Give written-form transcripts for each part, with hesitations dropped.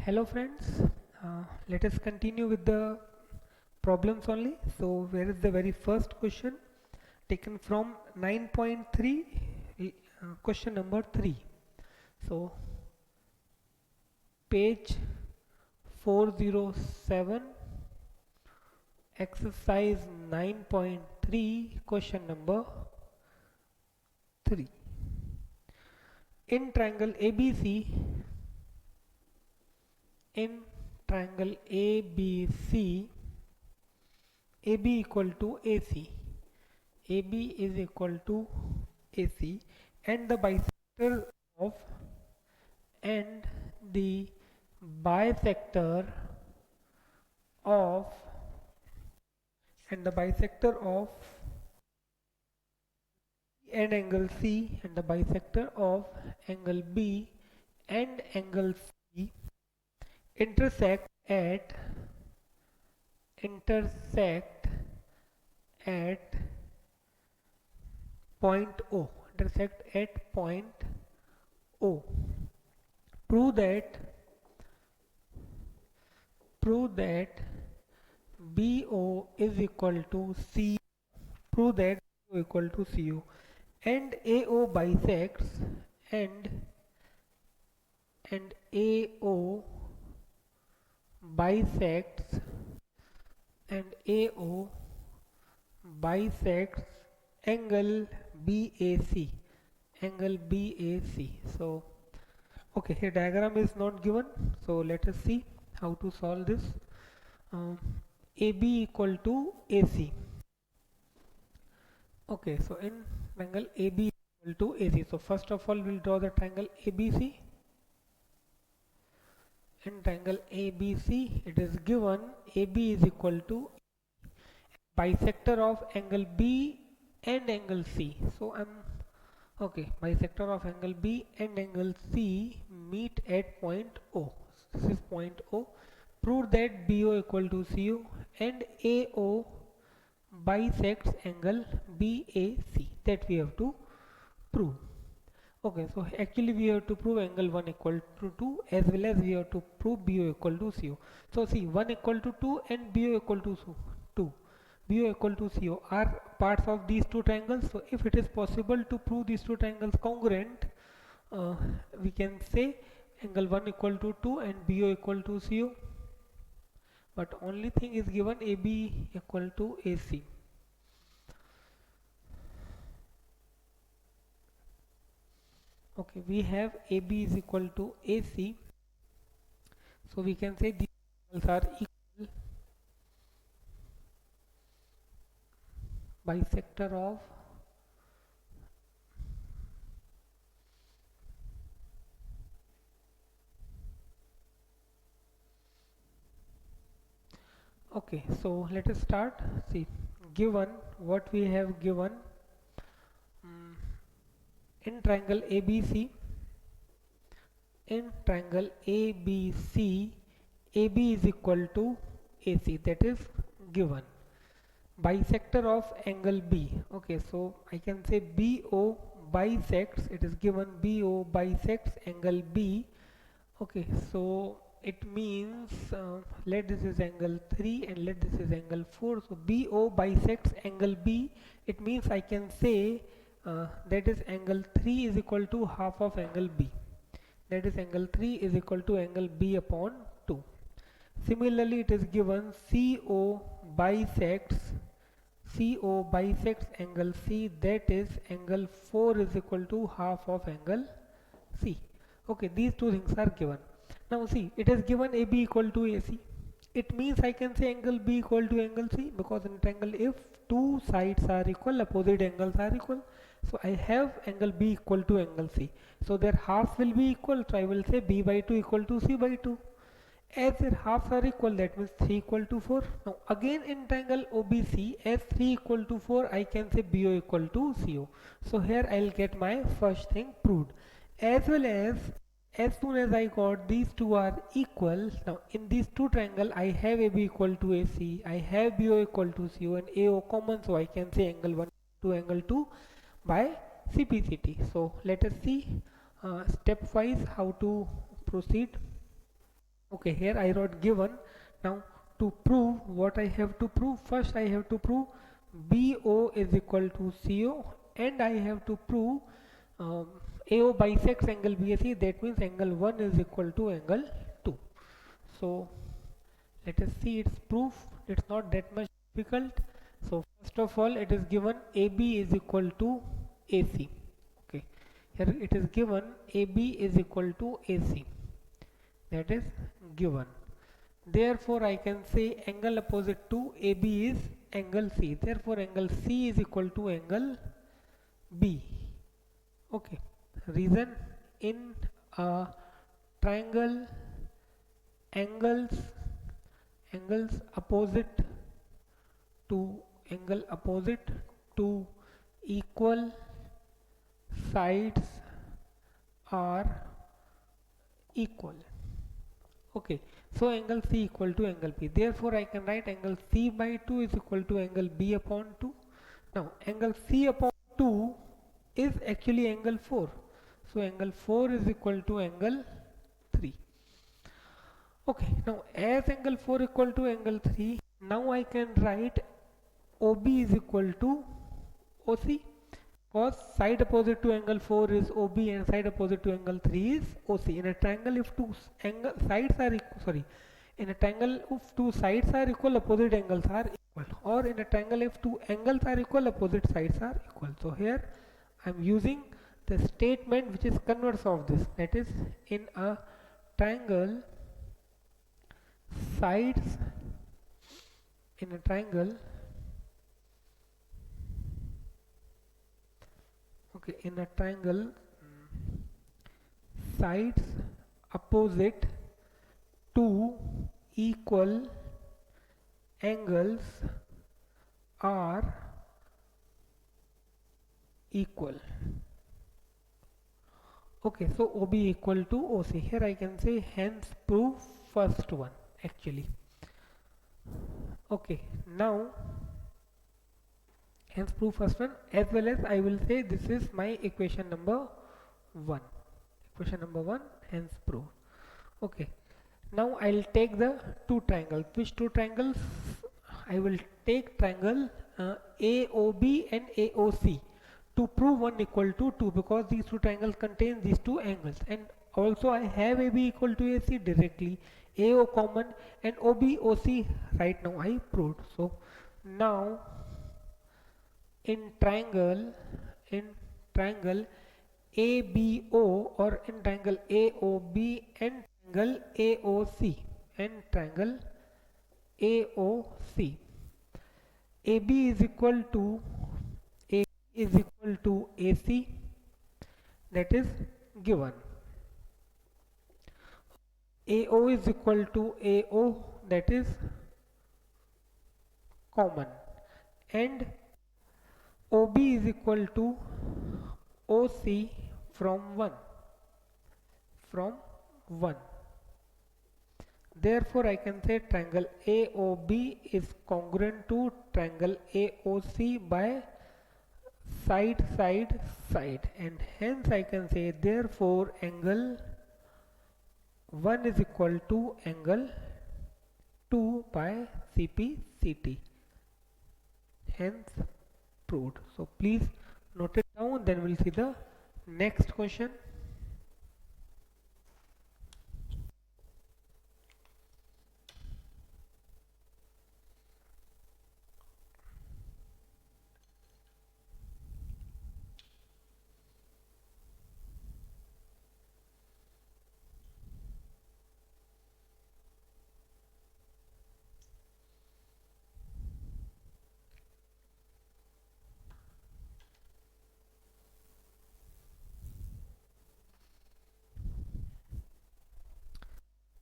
Hello friends, let us continue with the problems only. So where is the very first question taken from 9.3, question number 3. So page 407, exercise 9.3, question number 3. In triangle ABC, in triangle ABC, AB equal to AC, AB is equal to AC, and the bisector of and the bisector of and the bisector of and angle C and the bisector of angle B and angle C intersect at point O. Intersect at point O. Prove that BO is equal to C. Prove that BO equal to CO and AO bisects and AO bisects and AO bisects angle BAC. So okay, here diagram is not given, so let us see how to solve this. AB equal to AC. Okay, so in triangle AB equal to AC, so first of all we'll draw the triangle ABC. In triangle ABC, it is given AB is equal to bisector of angle B and angle C. So okay, bisector of angle B and angle C meet at point O. This is point O. Prove that BO equal to CO and AO bisects angle BAC. That we have to prove. Okay, so actually we have to prove angle 1 equal to 2 as well as we have to prove BO equal to CO. So see, 1 equal to 2 and BO equal to 2. BO equal to CO are parts of these two triangles. So if it is possible to prove these two triangles congruent, we can say angle 1 equal to 2 and BO equal to CO. But only thing is given AB equal to AC. Okay, we have AB is equal to AC. So we can say these angles are equal. Bisector of okay, so let us start. See, given what we have given in triangle ABC, AB is equal to AC, that is given. Bisector of angle B, okay, so I can say BO bisects, it is given BO bisects angle B. Okay, so it means let this is angle 3 and let this is angle 4. So BO bisects angle B. It means I can say that is angle 3 is equal to half of angle B. That is angle 3 is equal to angle B upon 2. Similarly, it is given CO bisects angle C, that is angle 4 is equal to half of angle C. Okay, these two things are given. Now see, it is given AB equal to AC. It means I can say angle B equal to angle C, because in triangle if two sides are equal, opposite angles are equal. So I have angle B equal to angle C. So their halves will be equal. So I will say B by 2 equal to C by 2. As their halves are equal, that means 3 equal to 4. Now again in triangle OBC, as 3 equal to 4, I can say BO equal to CO. So here I will get my first thing proved. As well as soon as I got these two are equal, now in these two triangle I have AB equal to AC, I have BO equal to CO and AO common, so I can say angle 1 to angle 2 by CPCT. So let us see stepwise how to proceed. Okay, here I wrote given. Now to prove what I have to prove, first I have to prove BO is equal to CO, and I have to prove um, AO bisects angle BAC, that means angle 1 is equal to angle 2. So let us see its proof. It's not that much difficult. So first of all, it is given AB is equal to AC. Okay, here it is given AB is equal to AC, that is given. Therefore I can say angle opposite to AB is angle C, therefore angle C is equal to angle B. Okay, reason, in a triangle, angles opposite to equal sides are equal. Okay, so angle C equal to angle P. Therefore, I can write angle C by 2 is equal to angle B upon 2. Now, angle C upon 2 is actually angle 4. So, angle 4 is equal to angle 3. Okay, now as angle 4 equal to angle 3, now I can write OB is equal to OC, cos side opposite to angle 4 is OB and side opposite to angle 3 is OC. In a triangle, if two angle sides are equal, sorry, in a triangle if two sides are equal, opposite angles are equal, or in a triangle if two angles are equal, opposite sides are equal. So here I am using the statement which is converse of this, that is, in a triangle sides, in a triangle, okay, in a triangle, sides opposite to equal angles are equal. Okay, so OB equal to OC. Here I can say hence prove first one actually. Okay, now hence prove first one, as well as I will say this is my equation number 1. Equation number 1, hence prove. Okay, now I'll take the two triangles. Which two triangles? I will take triangle AOB and AOC to prove 1 equal to 2, because these two triangles contain these two angles, and also I have AB equal to AC directly, AO common, and OB OC right now I proved. So now in triangle ABO, or in triangle AOB and triangle AOC, and triangle AOC, AB is equal to AC, that is given. AO is equal to AO, that is common, and OB is equal to OC from 1. Therefore I can say triangle AOB is congruent to triangle AOC by side, and hence I can say therefore angle 1 is equal to angle 2 by CPCT, hence proved. So please note it down, then we'll see the next question.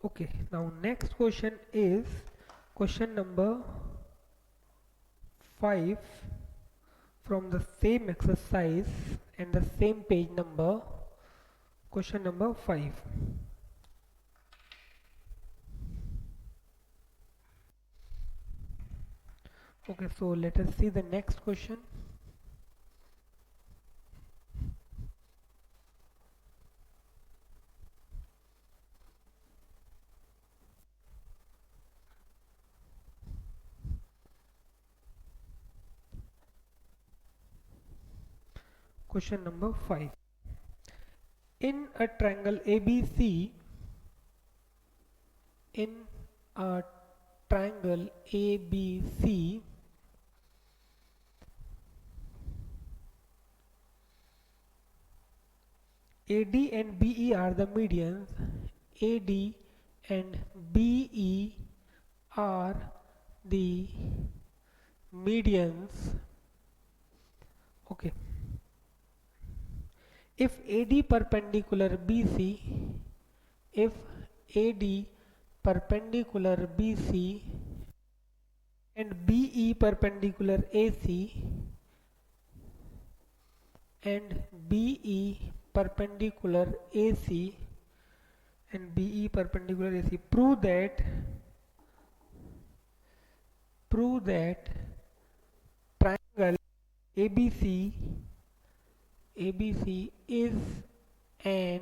Okay, now next question is question number 5 from the same exercise and the same page number. Question number 5. Okay, so let us see the next question. Question number 5. In a triangle ABC, in a triangle ABC, AD and BE are the medians. AD and BE are the medians. Okay. If AD perpendicular BC, if AD perpendicular BC and BE perpendicular AC and BE perpendicular AC and BE perpendicular AC, prove that triangle ABC is an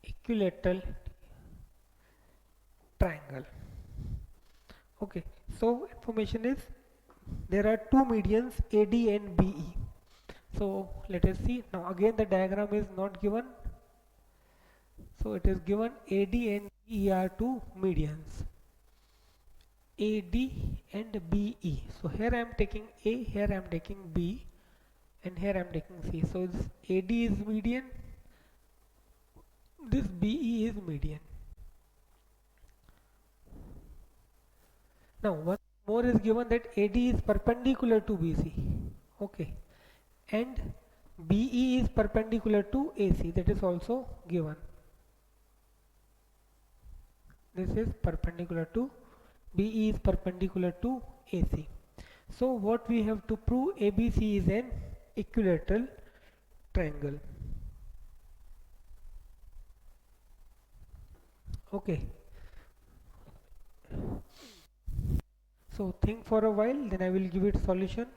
equilateral triangle. Okay, so information is there are two medians AD and BE. So let us see. Now again the diagram is not given. So it is given AD and BE are two medians. AD and BE. So here I am taking A, here I am taking B, and here I am taking C. So this AD is median, this BE is median. Now one more is given that AD is perpendicular to BC. Okay, and BE is perpendicular to AC. That is also given. This is perpendicular to BE is perpendicular to AC. So what we have to prove, ABC is an equilateral triangle. Okay. So think for a while, then I will give it solution.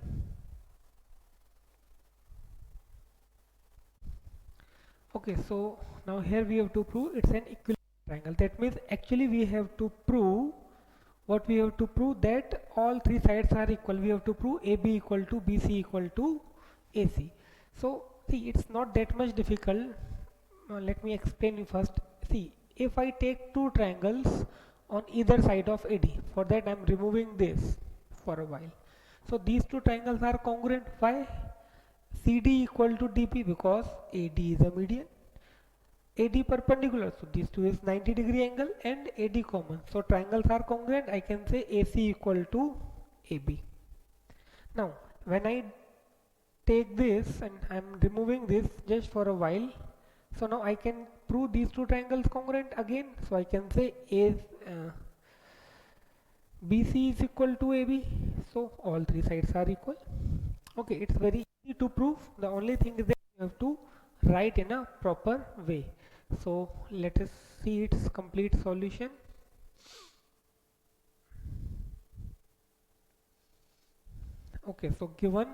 Okay, so now here we have to prove it's an equilateral triangle. That means actually we have to prove what we have to prove, that all three sides are equal. We have to prove AB equal to BC equal to AC. So see, it's not that much difficult. Let me explain you first. See, if I take two triangles on either side of AD, for that I am removing this for a while. So these two triangles are congruent. Why? CD equal to DP, because AD is a median. AD perpendicular, so these two is 90-degree angle, and AD common. So triangles are congruent. I can say AC equal to AB. Now when I take this and I am removing this just for a while, so now I can prove these two triangles congruent again. So I can say BC is equal to AB. So all three sides are equal. Okay, it's very easy to prove. The only thing is that you have to write in a proper way. So let us see its complete solution. Okay, so given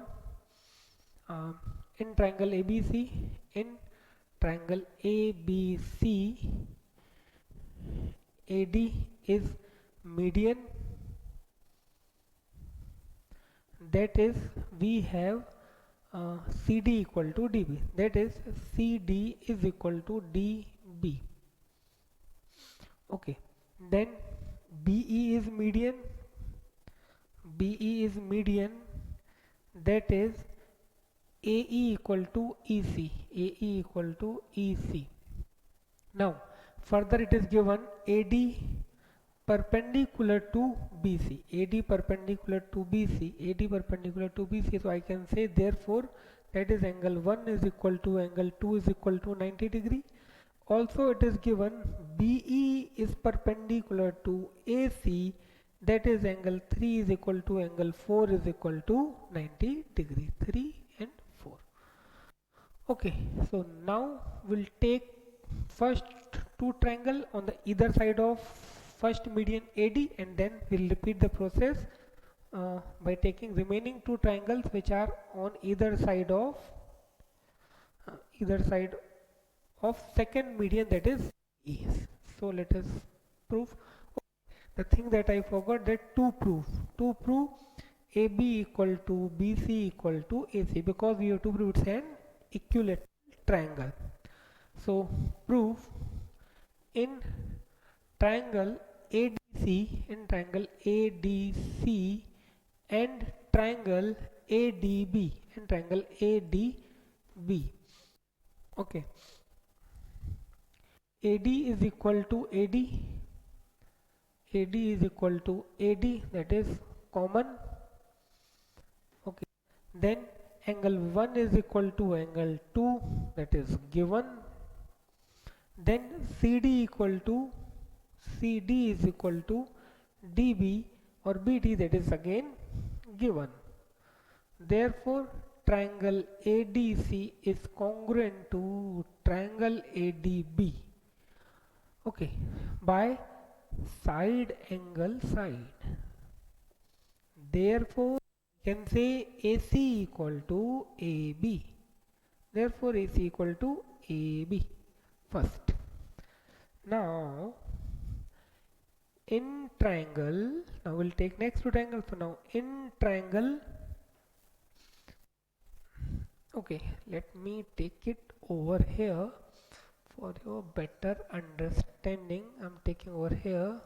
in triangle ABC, in triangle ABC, AD is median. That is, we have CD equal to DB. That is, CD is equal to DB. Okay, then BE is median. BE is median. That is AE equal to EC. AE equal to EC. Now, further it is given AD perpendicular to BC. AD perpendicular to BC. AD perpendicular to BC. So I can say therefore that is angle 1 is equal to angle 2 is equal to 90-degree. Also it is given BE is perpendicular to AC. That is angle 3 is equal to angle 4 is equal to 90-degree. 3 and 4. Okay, so now we'll take first two triangle on the either side of first median AD, and then we'll repeat the process by taking remaining two triangles which are on either side of second median, that is E. So let us prove. The thing that I forgot, that to prove AB equal to BC equal to AC, because we have to prove it's an equilateral triangle. So proof, in triangle ADC, and triangle ADB. Okay, AD is equal to AD is equal to AD, that is common. Okay, then angle 1 is equal to angle 2, that is given. Then CD is equal to DB or BD, that is again given. Therefore triangle ADC is congruent to triangle ADB, okay, by side angle side. Therefore you can say AC equal to AB. Therefore AC equal to AB first. Now in triangle, now we'll take next to triangle. So now in triangle, okay, let me take it over here for your better understanding. I'm taking over here.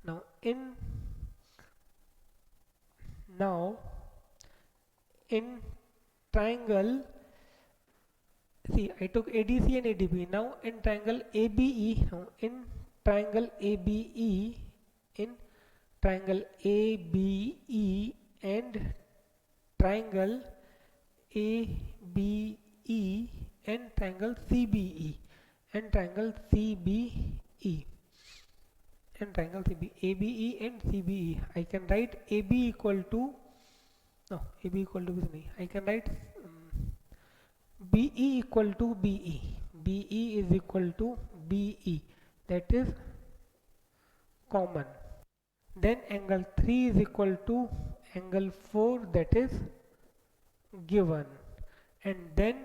Now in triangle, see, I took ADC and ADB. Now in triangle ABE, now in triangle ABE, in triangle ABE and triangle ABE and triangle CBE and triangle CBE and triangle CB, ABE and CBE. I can write AB equal to, no, AB equal to B. I can write BE equal to BE. BE is equal to BE, that is common. Then angle 3 is equal to angle 4, that is given. And then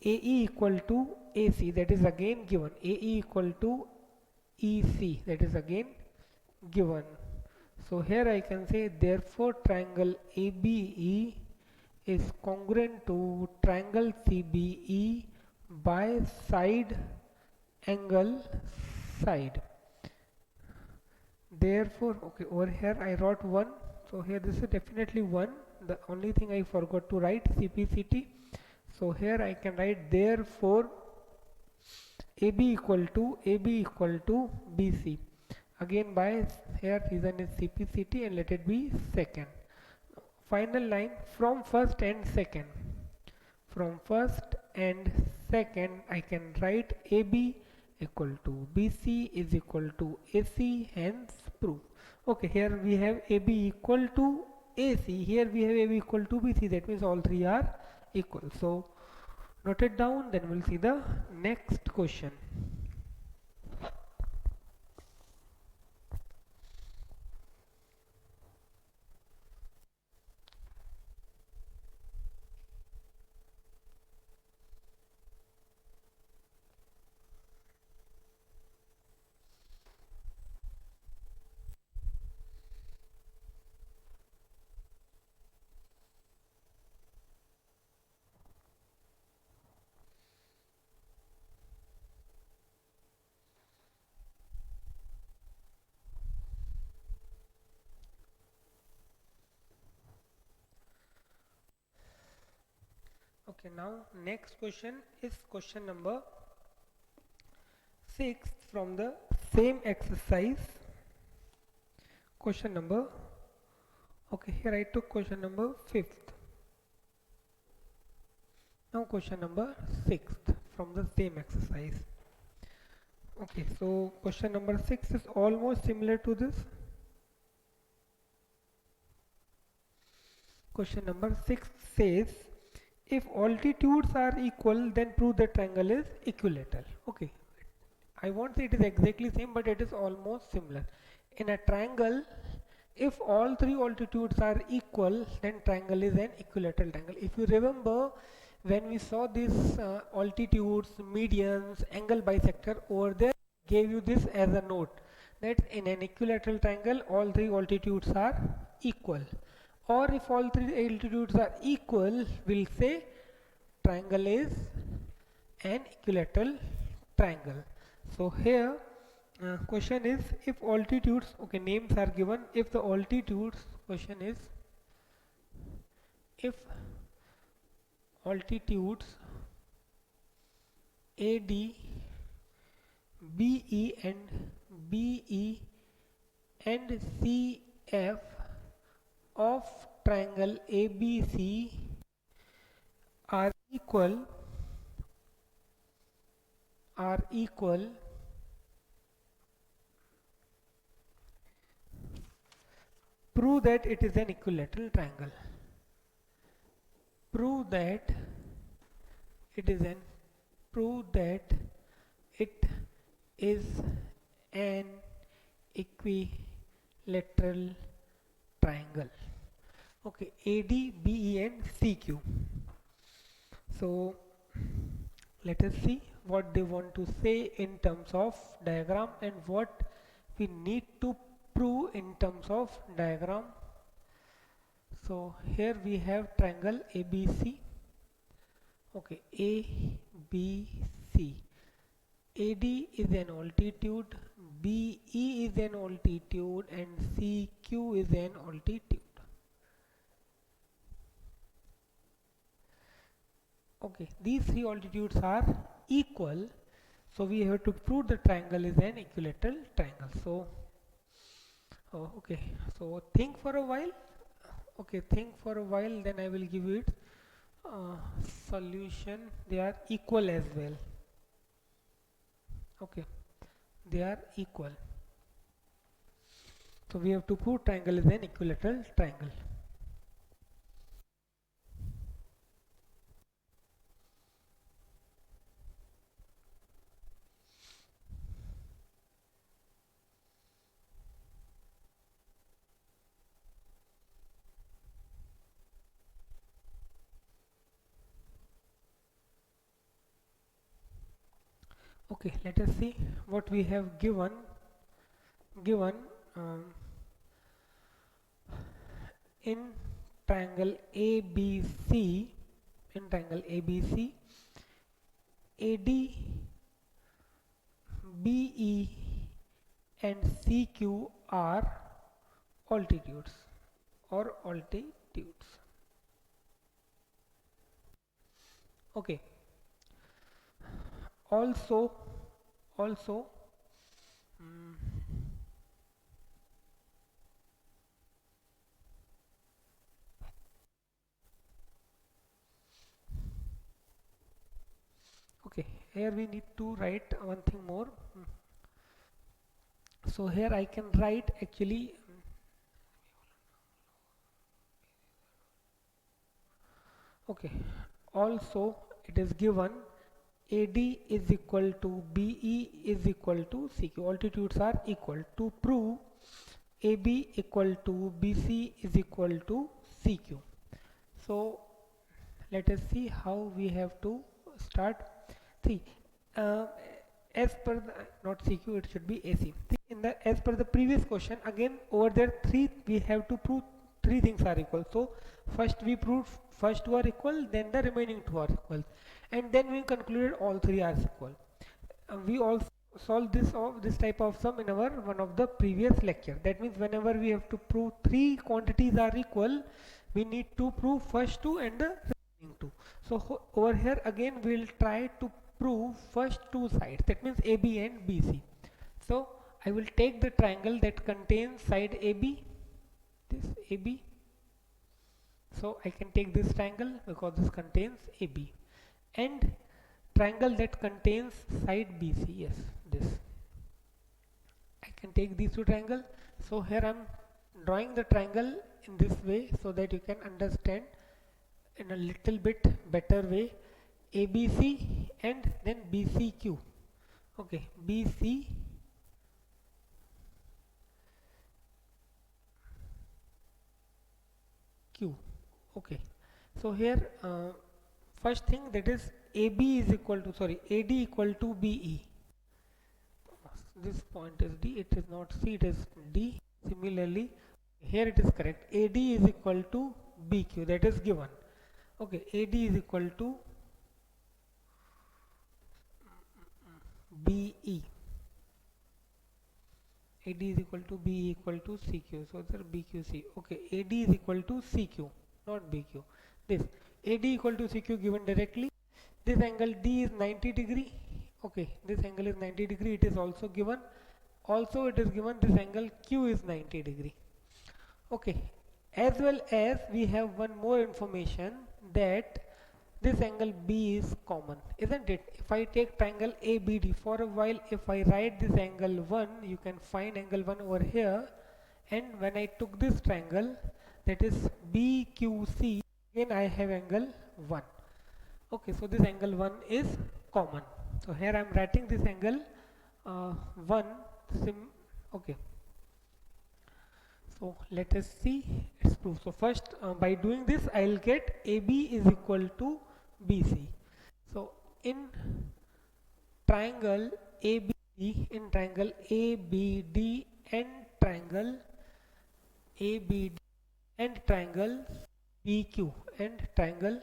AE equal to AC, that is again given. AE equal to EC, that is again given. So here I can say therefore triangle ABE is congruent to triangle CBE by side angle side. Therefore, okay, over here I wrote 1, so here this is definitely 1. The only thing I forgot to write CPCT. So here I can write therefore AB equal to BC. Again by here reason is CPCT and let it be second. Final line, from first and second. From first and second I can write AB equal to BC is equal to AC, hence proof. Okay, here we have AB equal to AC, here we have AB equal to BC, that means all three are equal. So note it down, then we'll see the next question. Okay, now next question is question number 6 from the same exercise. Question number, okay, here I took question number 5th. Now question number 6th from the same exercise. Okay, so question number 6 is almost similar to this. Question number 6 says, if altitudes are equal, then prove the triangle is equilateral. Okay, I won't say it is exactly same, but it is almost similar. In a triangle, if all three altitudes are equal, then triangle is an equilateral triangle. If you remember, when we saw these altitudes, medians, angle bisector, over there gave you this as a note, that in an equilateral triangle all three altitudes are equal, or if all three altitudes are equal, we'll say triangle is an equilateral triangle. So here question is, if altitudes, okay, names are given, if the altitudes, question is if altitudes AD, BE and BE and CF of triangle ABC are equal, prove that it is an equilateral triangle. Prove that it is an equilateral triangle. Okay, AD, BE and CQ. So let us see what they want to say in terms of diagram and what we need to prove in terms of diagram. So here we have triangle ABC. Okay, ABC. AD is an altitude, BE is an altitude and CQ is an altitude. Okay, these three altitudes are equal, so we have to prove the triangle is an equilateral triangle. So okay, so think for a while. Okay, think for a while, then I will give you it solution. They are equal as well. Okay, they are equal, so we have to prove triangle is an equilateral triangle. Okay, let us see what we have given. Um, in triangle ABC, AD, BE and CQ are altitudes or altitudes. Okay, also mm, okay, here we need to write one thing more. So here I can write actually, okay, also it is given AD is equal to BE is equal to CQ. Altitudes are equal. To prove AB equal to BC is equal to CQ. So let us see how we have to start. See, uh, as per the, not CQ, it should be AC. See, in the as per the previous question, again over there we have to prove three things are equal. So first we proved first two are equal, then the remaining two are equal, and then we concluded all three are equal. We also solved this type of sum in our one of the previous lecture. That means whenever we have to prove three quantities are equal, we need to prove first two and the remaining two. So over here again we'll try to prove first two sides, that means AB and BC. So I will take the triangle that contains side AB, this AB. So I can take this triangle because this contains AB, and triangle that contains side BC, yes, this. I can take these two triangles. So here I am drawing the triangle in this way so that you can understand in a little bit better way. ABC and then BCQ. Okay, BCQ. Okay, so here first thing, that is AB is equal to, sorry, AD equal to BE. this point is D, it is not C, it is D. Similarly, here it is correct. AD is equal to BQ, that is given. Okay, AD is equal to BE. AD is equal to BE equal to CQ. So there BQC. Okay, AD is equal to CQ, not BQ. This AD equal to CQ given directly. This angle D is 90 degree. Okay, this angle is 90 degree. It is also given. Also, it is given this angle Q is 90 degree. Okay, as well as we have one more information that this angle B is common, isn't it? If I take triangle ABD for a while, if I write this angle 1, you can find angle 1 over here, and when I took this triangle, that is BQC, again I have angle 1. Okay, so this angle 1 is common. So here I am writing this angle 1 okay. So let us see its proof. So first by doing this I will get AB is equal to BC. So in triangle ABD, in triangle ABD and triangle ABD and triangle BQ and triangle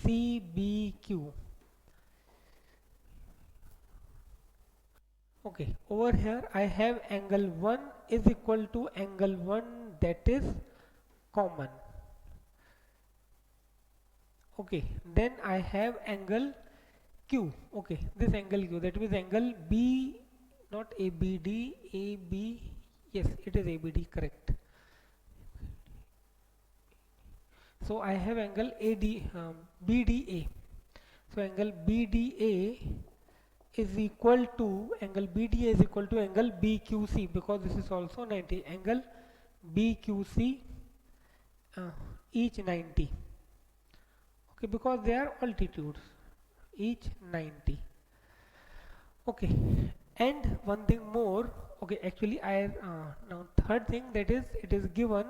CBQ. Okay, over here I have angle 1 is equal to angle 1 that is common. Okay, then I have angle Q. Okay, this angle Q, that means angle B, not ABD, AB, yes, it is ABD, correct. So I have angle BDA. So angle BDA is equal to angle BDA is equal to angle BQC, because this is also 90. Angle BQC each 90. Okay, because they are altitudes, each 90. Okay, and one thing more. Okay, actually I now third thing, that is it is given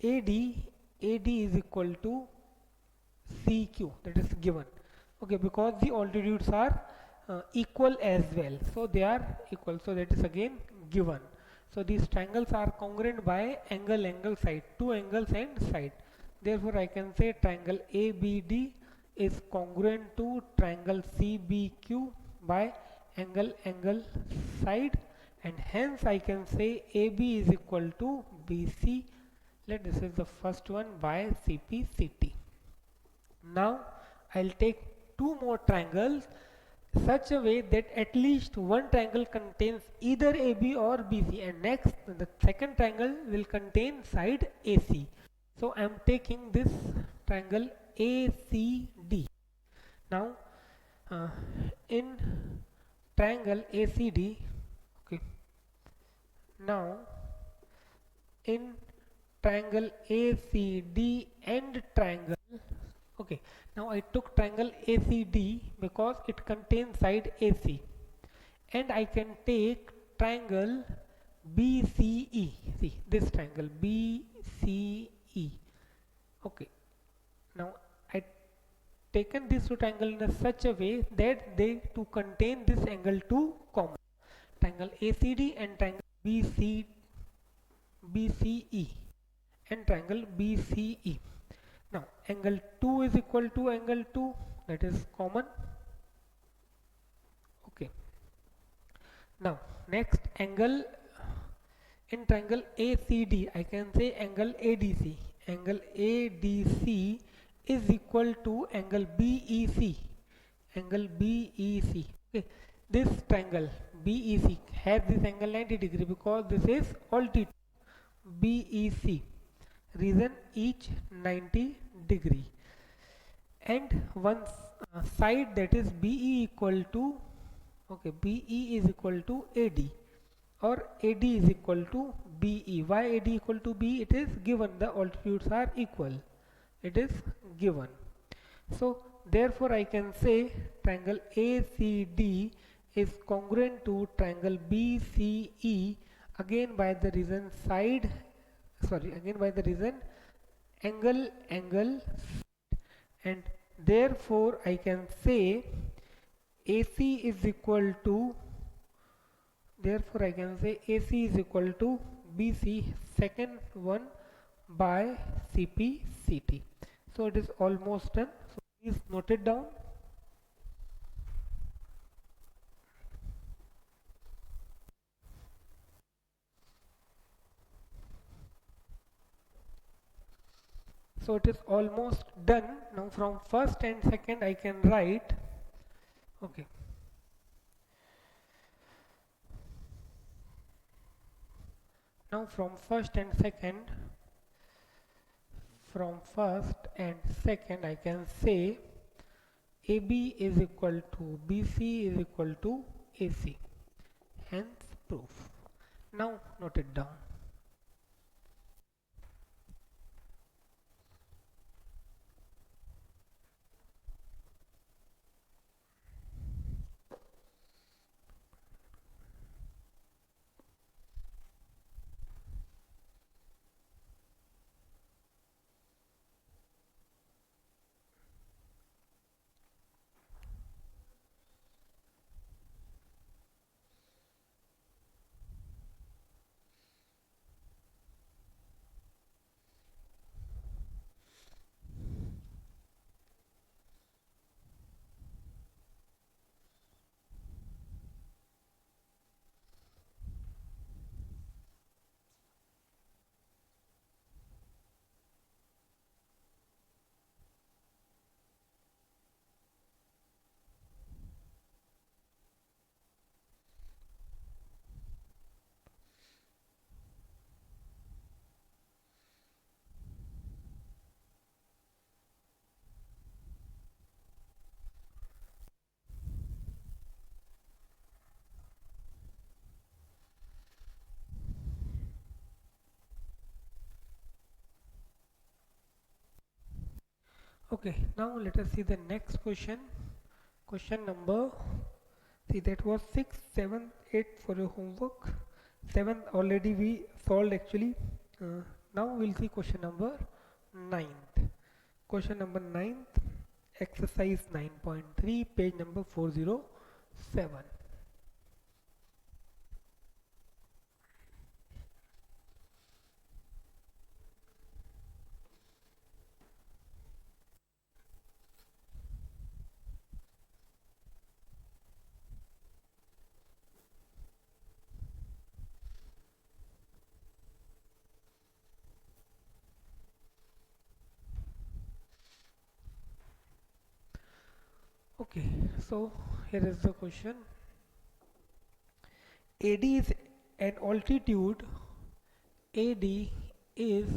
AD is equal to CQ, that is given. Okay, because the altitudes are equal as well, so they are equal, so that is again given. So these triangles are congruent by angle side, two angles and side. Therefore I can say triangle ABD is congruent to triangle CBQ by angle side, and hence I can say AB is equal to BC. This is the first one by CPCT. Now I'll take two more triangles such a way that at least one triangle contains either AB or BC, and next the second triangle will contain side AC. So I am taking this triangle ACD. Now in triangle ACD, okay, now in triangle ACD and triangle, okay, now I took triangle ACD because it contains side AC, and I can take triangle BCE. See this triangle BCE. Okay, now I taken these two triangles in such a way that they to contain this angle 2 common. Triangle ACD and triangle BCE and triangle BCE. Now angle 2 is equal to angle 2, that is common. Okay, now next angle in triangle ACD, I can say angle ADC. Angle ADC is equal to angle BEC. Angle BEC. Okay, this triangle BEC has this angle 90 degree because this is altitude. BEC, region each 90 degree, and one side, that is BE equal to, okay, BE is equal to AD, or AD is equal to BE. Why AD equal to BE? It is given, the altitudes are equal, it is given. So therefore I can say triangle ACD is congruent to triangle BCE, again by the reason angle, and therefore I can say AC is equal to Therefore I can say AC is equal to BC second one by CP CT. So it is almost done. So please note it down. So it is almost done. Now from first and second I can write. Okay. Now from first and second I can say AB is equal to BC is equal to AC. Hence proof. Now note it down. Okay, now let us see the next question. Question number, see that was 6, 7, 8 for your homework. 7 already we solved actually. Now we'll see question number 9th. Question number 9th, exercise 9.3, page number 407. Okay, so here is the question. AD is an altitude. AD is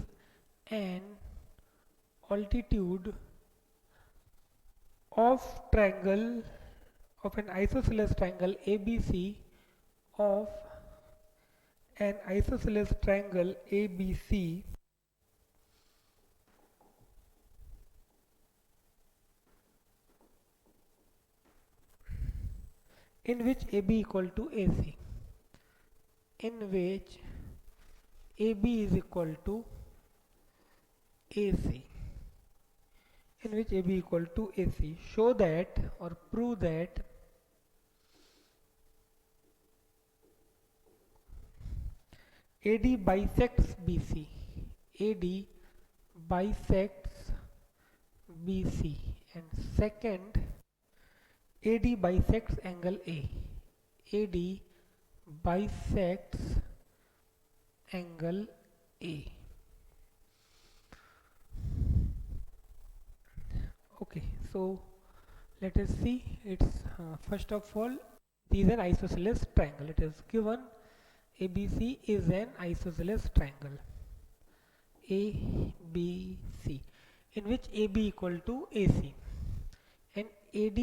an altitude of triangle of an isosceles triangle ABC of an isosceles triangle ABC in which AB equal to AC, in which AB is equal to AC, in which AB equal to AC. Show that or prove that AD bisects BC. AD bisects BC, and second, AD bisects angle A. AD bisects angle A. Okay, so let us see. It's first of all, it is an isosceles triangle. It is given ABC is an isosceles triangle. ABC, in which AB equal to AC, and AD.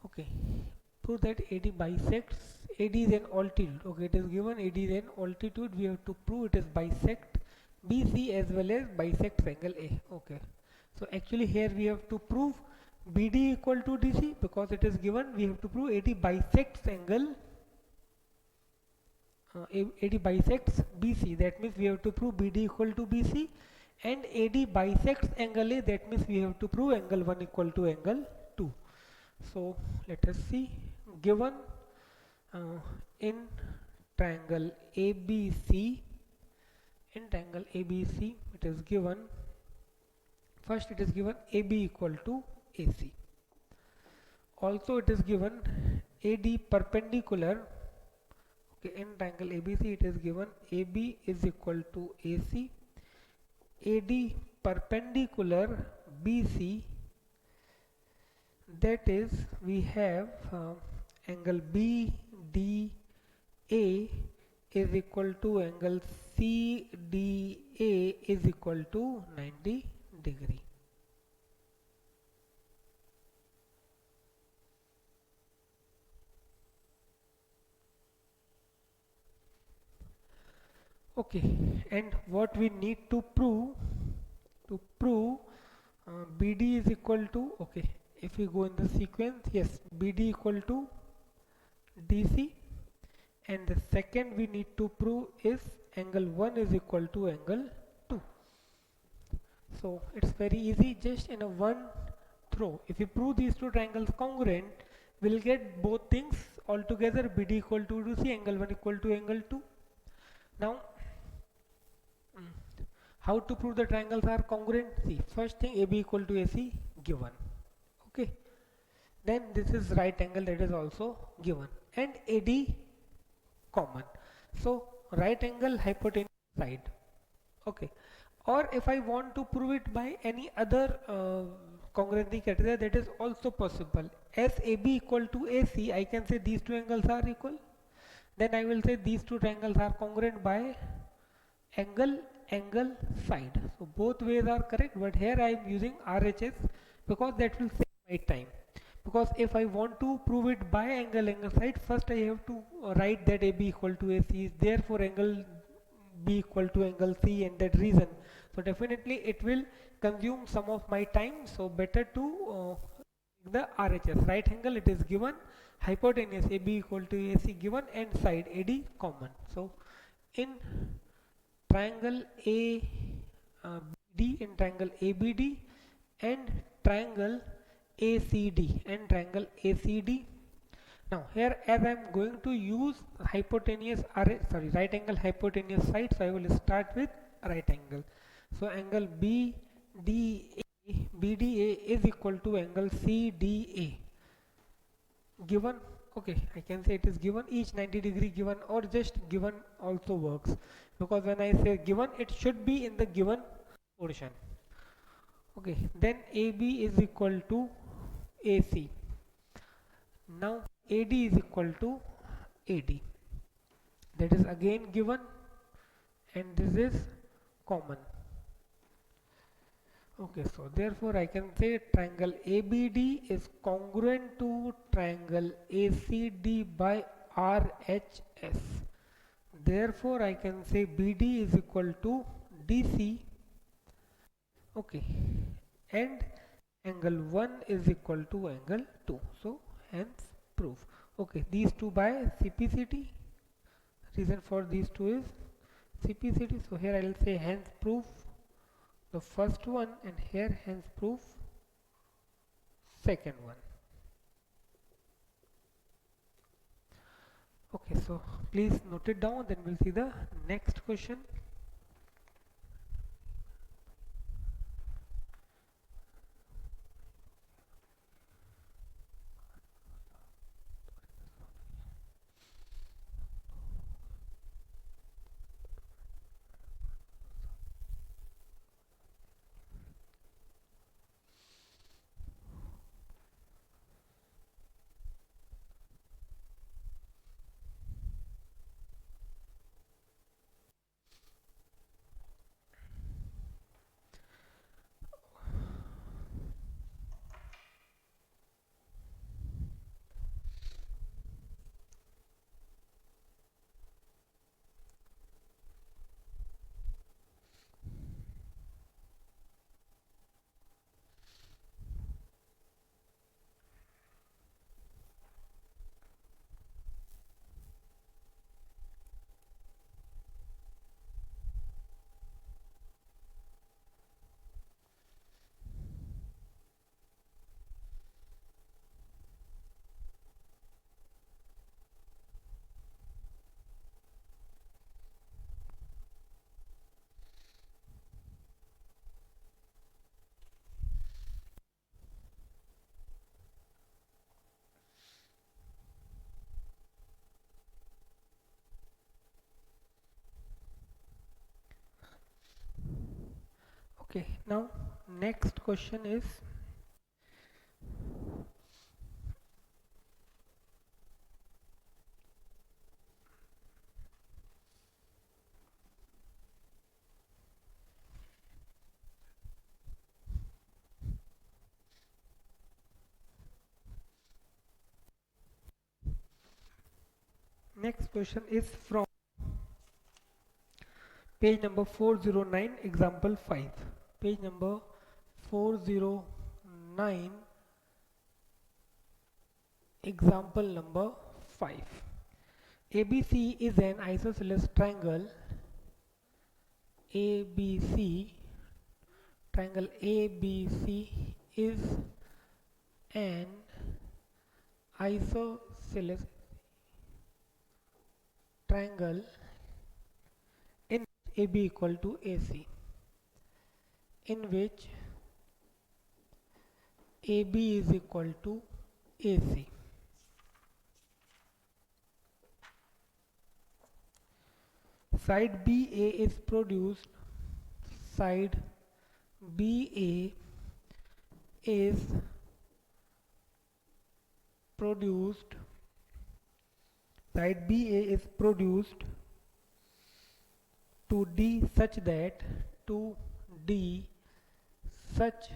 Okay, prove that AD bisects. AD is an altitude. Okay, it is given AD is an altitude. We have to prove it is bisect BC as well as bisects angle A. Okay, so actually here we have to prove BD equal to DC because it is given. We have to prove AD bisects angle. AD bisects BC. That means we have to prove BD equal to BC, and AD bisects angle A. That means we have to prove angle 1 equal to angle 2. So let us see. Given in triangle ABC, in triangle ABC it is given, first it is given AB equal to AC. Also it is given AD perpendicular. Okay, in triangle ABC it is given AB is equal to AC, AD perpendicular BC, that is we have angle BDA is equal to angle CDA is equal to 90 degree. Okay, and what we need to prove, BD is equal to, okay, if we go in the sequence, yes, BD equal to DC, and the second we need to prove is angle 1 is equal to angle 2. So it's very easy, just in a one throw. If you prove these two triangles congruent, we'll get both things altogether, BD equal to DC, angle 1 equal to angle 2. Now, how to prove the triangles are congruent? See, first thing AB equal to AC given. Okay. Then this is right angle, that is also given, and AD common. So right angle hypotenuse side. Okay. Or if I want to prove it by any other congruency criteria, that is also possible. As AB equal to AC, I can say these two angles are equal. Then I will say these two triangles are congruent by angle side. So both ways are correct, but here I am using RHS because that will save my time. Because if I want to prove it by angle side, first I have to write that AB equal to AC is therefore angle B equal to angle C, and that reason. So definitely it will consume some of my time. So better to the RHS. Right angle it is given, hypotenuse AB equal to AC given, and side AD common. So in triangle ABD, in triangle ABD, and triangle ACD, and triangle ACD. Now here, as I am going to use hypotenuse right angle hypotenuse side, so I will start with right angle. So angle BDA is equal to angle CDA given. Okay, I can say it is given, each 90 degree given, or just given also works, because when I say given, it should be in the given portion. Okay, then AB is equal to AC. Now AD is equal to AD, that is again given, and this is common. Okay, so therefore I can say triangle ABD is congruent to triangle ACD by RHS. Therefore I can say BD is equal to DC. Okay, and angle 1 is equal to angle 2. So hence proof. Okay, these two by CPCT. Reason for these two is CPCT. So here I will say hence proof the first one, and here hence proof second one. Okay, so please note it down, then we'll see the next question. Okay, now next question is from page number 409, example 5. Page number 409, example number 5. ABC is an isosceles triangle. ABC, triangle ABC is an isosceles triangle in AB equal to AC, in which AB is equal to AC. Side BA is produced. Side BA is produced. Side BA is produced to D such that such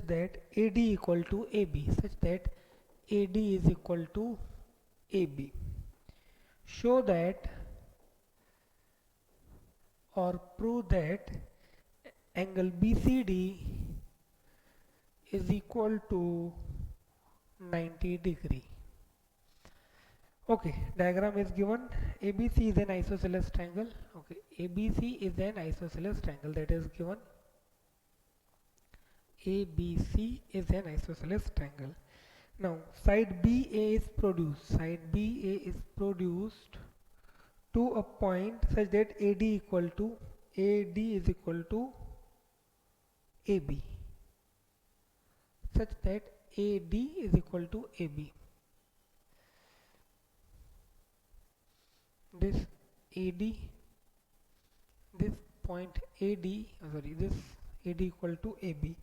that AD equal to AB, such that AD is equal to AB. Show that or prove that angle BCD is equal to 90 degree. Okay, diagram is given. ABC is an isosceles triangle. Okay, ABC is an isosceles triangle, that is given. ABC is an isosceles triangle. Now side BA is produced. Side BA is produced to a point such that AD is equal to AB. Such that AD is equal to AB. This AD, this point AD, this AD equal to AB,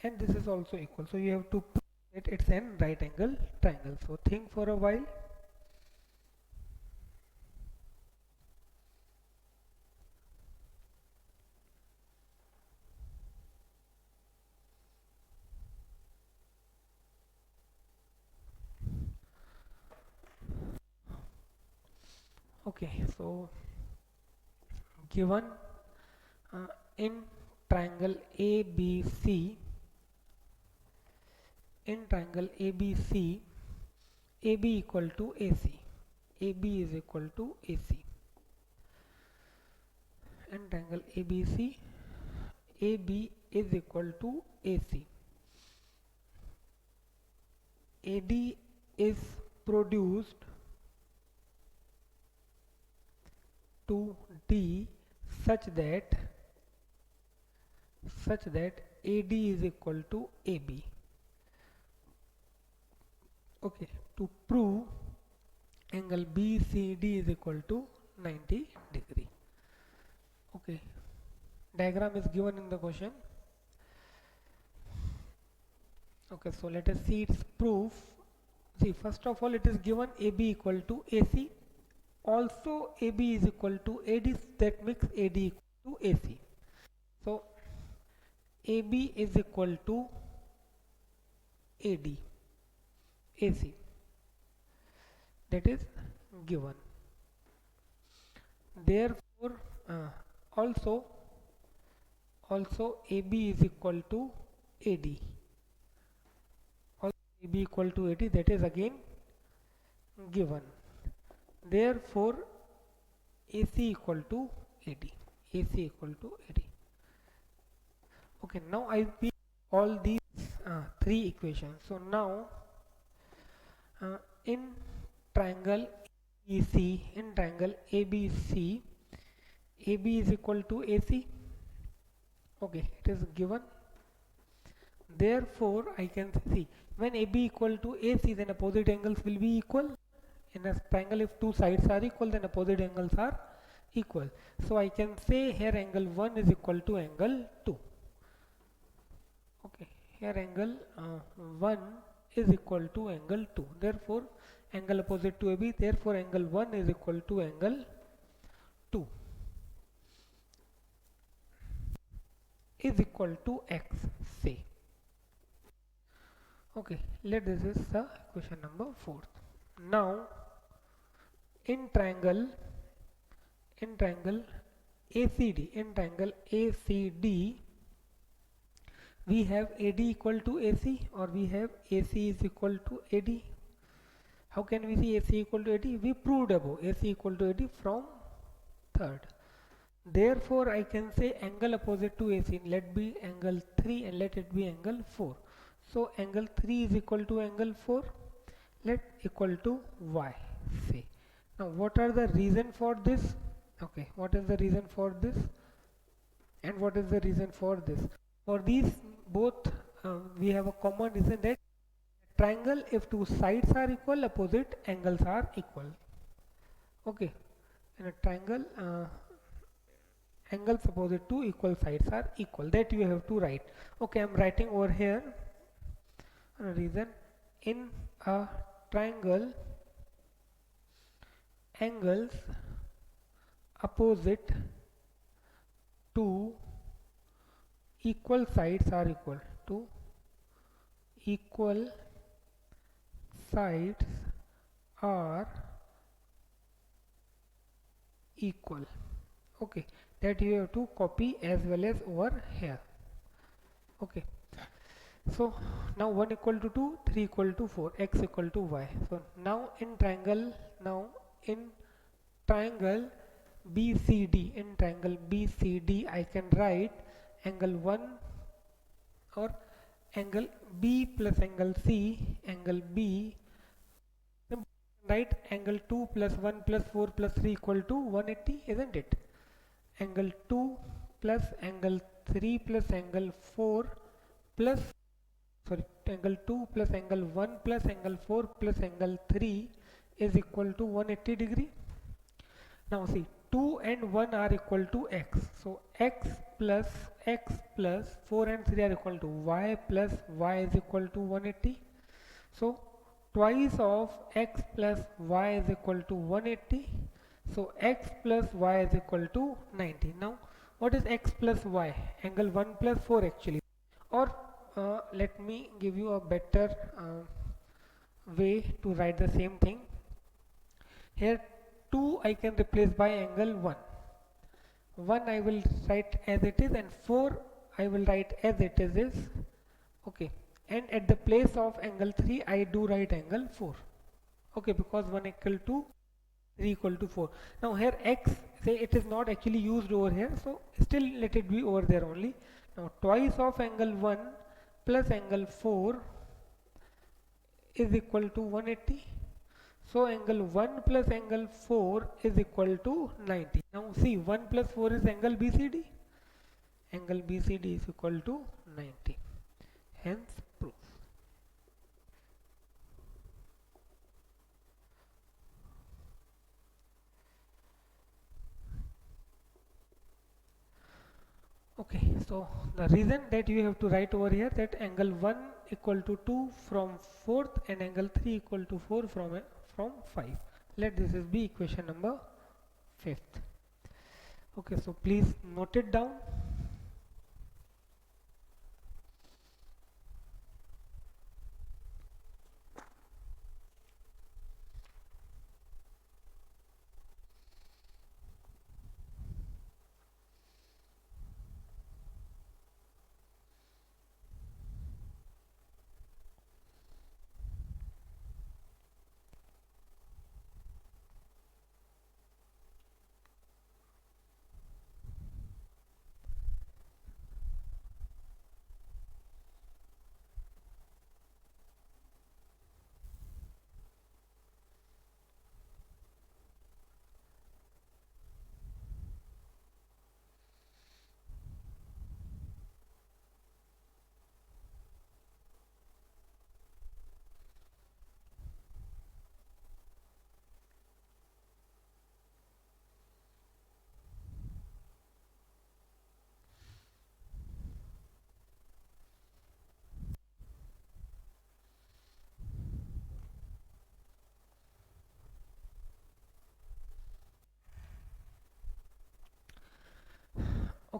and this is also equal. So you have to prove that it's an right angle triangle. So think for a while. Okay, so given in triangle ABC, AB equal to AC, AB is equal to AC. In triangle ABC, AB is equal to AC. AD is produced to D such that AD is equal to AB. Okay, to prove angle BCD is equal to 90 degree. Okay, diagram is given in the question. Okay, so let us see its proof. See, first of all, it is given AB equal to AC. Also AB is equal to AD, that makes AD equal to AC. So AB is equal to AD, AC, that is given. Therefore also AB is equal to AD, also AB equal to AD, that is again given. Therefore AC equal to AD, AC equal to AD. Okay, now I pick all these three equations. So now in triangle ABC, AB is equal to AC. Okay, it is given. Therefore I can see when AB equal to AC, then opposite angles will be equal. In a triangle, if two sides are equal, then opposite angles are equal. So I can say here angle 1 is equal to angle 2. Okay, here angle 1 is equal to angle 2. Therefore, angle opposite to AB, therefore angle 1 is equal to angle 2 is equal to x, say. Okay, let this is the question number 4. Now, in triangle ACD, in triangle ACD, we have AD equal to AC, or we have AC is equal to AD. How can we see AC equal to AD? We proved above AC equal to AD from third. Therefore, I can say angle opposite to AC, let be angle 3 and let it be angle 4. So, angle 3 is equal to angle 4, let equal to Y, say. Now, what are the reason for this? Okay, what is the reason for this? And what is the reason for this? For these both, we have a common reason that triangle, if two sides are equal, opposite angles are equal. Okay, in a triangle, angles opposite to equal sides are equal. That you have to write. Okay, I'm writing over here a reason. In a triangle, angles opposite to equal sides are equal. To equal sides are equal. Okay, that you have to copy as well as over here. Okay, so now 1 equal to 2, 3 equal to 4, x equal to y. So now in triangle BCD, in triangle BCD, I can write angle 1 or angle B plus angle C, angle B, right, angle 2 plus 1 plus 4 plus 3 equal to 180, isn't it? Angle 2 plus angle 3 plus angle 4 plus, sorry, angle 2 plus angle 1 plus angle 4 plus angle 3 is equal to 180 degree. Now see, 2 and 1 are equal to x. So x plus 4 and 3 are equal to y plus y is equal to 180. So twice of x plus y is equal to 180. So x plus y is equal to 90. Now what is x plus y? Angle 1 plus 4 actually. Or let me give you a better way to write the same thing. Here 2 I can replace by angle 1. 1 I will write as it is and 4 I will write as it is. Okay, and at the place of angle 3 I do write angle 4. Okay, because 1 equal to 3 equal to 4. Now here x, say it is not actually used over here, so still let it be over there only. Now twice of angle 1 plus angle 4 is equal to 180. So angle 1 plus angle 4 is equal to 90. Now see, 1 plus 4 is angle BCD. Angle BCD is equal to 90. Hence proof. Okay, so the reason that you have to write over here that angle 1 equal to 2 from 4th and angle 3 equal to 4 from 5. Let this is be equation number 5th. Okay, so please note it down.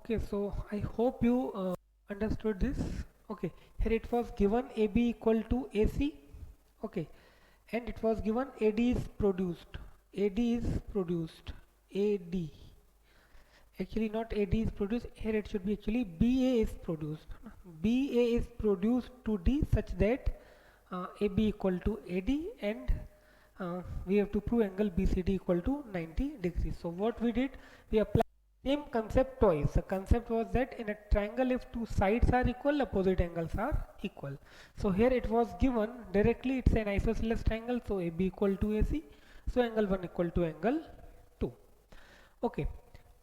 Okay, so I hope you understood this. Okay, here it was given AB equal to AC. Okay, and it was given AD is produced. AD is produced. AD. Actually, not AD is produced. Here it should be actually BA is produced. BA is produced to D such that AB equal to AD, and we have to prove angle BCD equal to 90 degrees. So what we did, we applied same concept twice. The concept was that in a triangle, if two sides are equal, opposite angles are equal. So here it was given directly, it's an isosceles triangle, so AB equal to AC, so angle 1 equal to angle 2. Okay.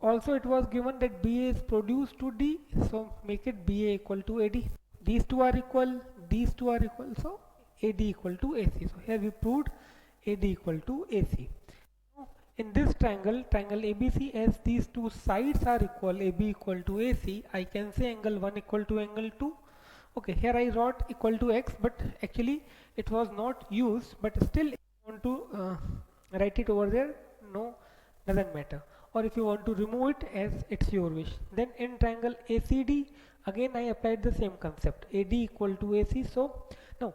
Also it was given that BA is produced to D, so make it BA equal to AD. These two are equal, these two are equal, so AD equal to AC. So here we proved AD equal to AC. In this triangle, triangle ABC, as these two sides are equal, AB equal to AC, I can say angle 1 equal to angle 2. Okay, here I wrote equal to X, but actually it was not used, but still if you want to write it over there, no, doesn't matter. Or if you want to remove it, as it's your wish. Then in triangle ACD, again I applied the same concept, AD equal to AC. So now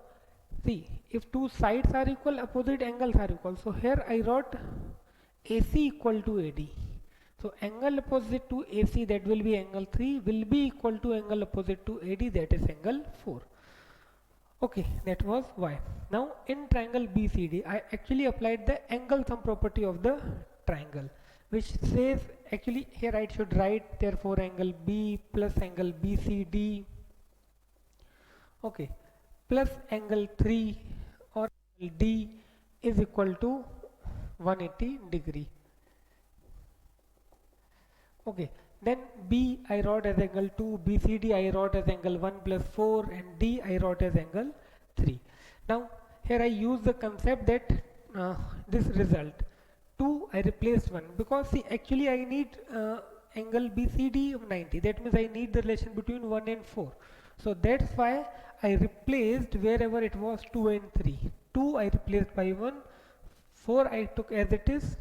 see, if two sides are equal, opposite angles are equal. So here I wrote AC equal to AD. So angle opposite to AC, that will be angle 3, will be equal to angle opposite to AD, that is angle 4. Okay, that was Y. Now in triangle BCD, I actually applied the angle sum property of the triangle, which says, actually here I should write, therefore angle B plus angle BCD, okay, plus angle 3 or angle D is equal to 180 degree. Okay, then B I wrote as angle 2, BCD I wrote as angle 1 plus 4, and D I wrote as angle 3. Now here I use the concept that this result 2 I replaced 1, because see, actually I need angle BCD of 90, that means I need the relation between 1 and 4. So that's why I replaced wherever it was 2 and 3. 2 I replaced by 1, 4 I took as it is,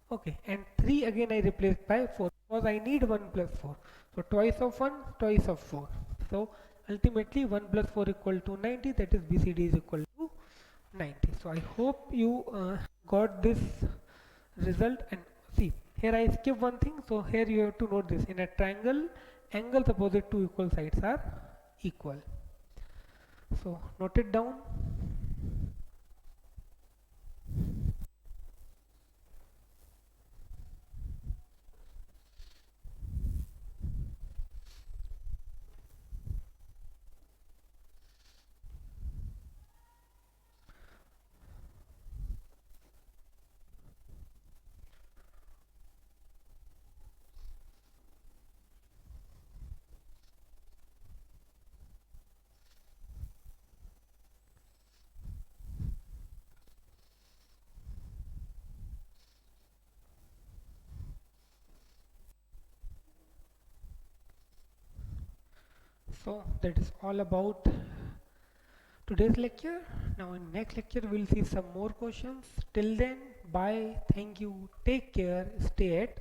okay, and 3 again I replaced by 4, because I need 1 plus 4. So twice of 1, twice of 4. So ultimately 1 plus 4 equal to 90, that is BCD is equal to 90. So I hope you got this result. And see, here I skip one thing, so here you have to note this: in a triangle, angles opposite to equal sides are equal. So note it down. So that is all about today's lecture. Now in next lecture we'll see some more questions. Till then, bye, thank you, take care, stay at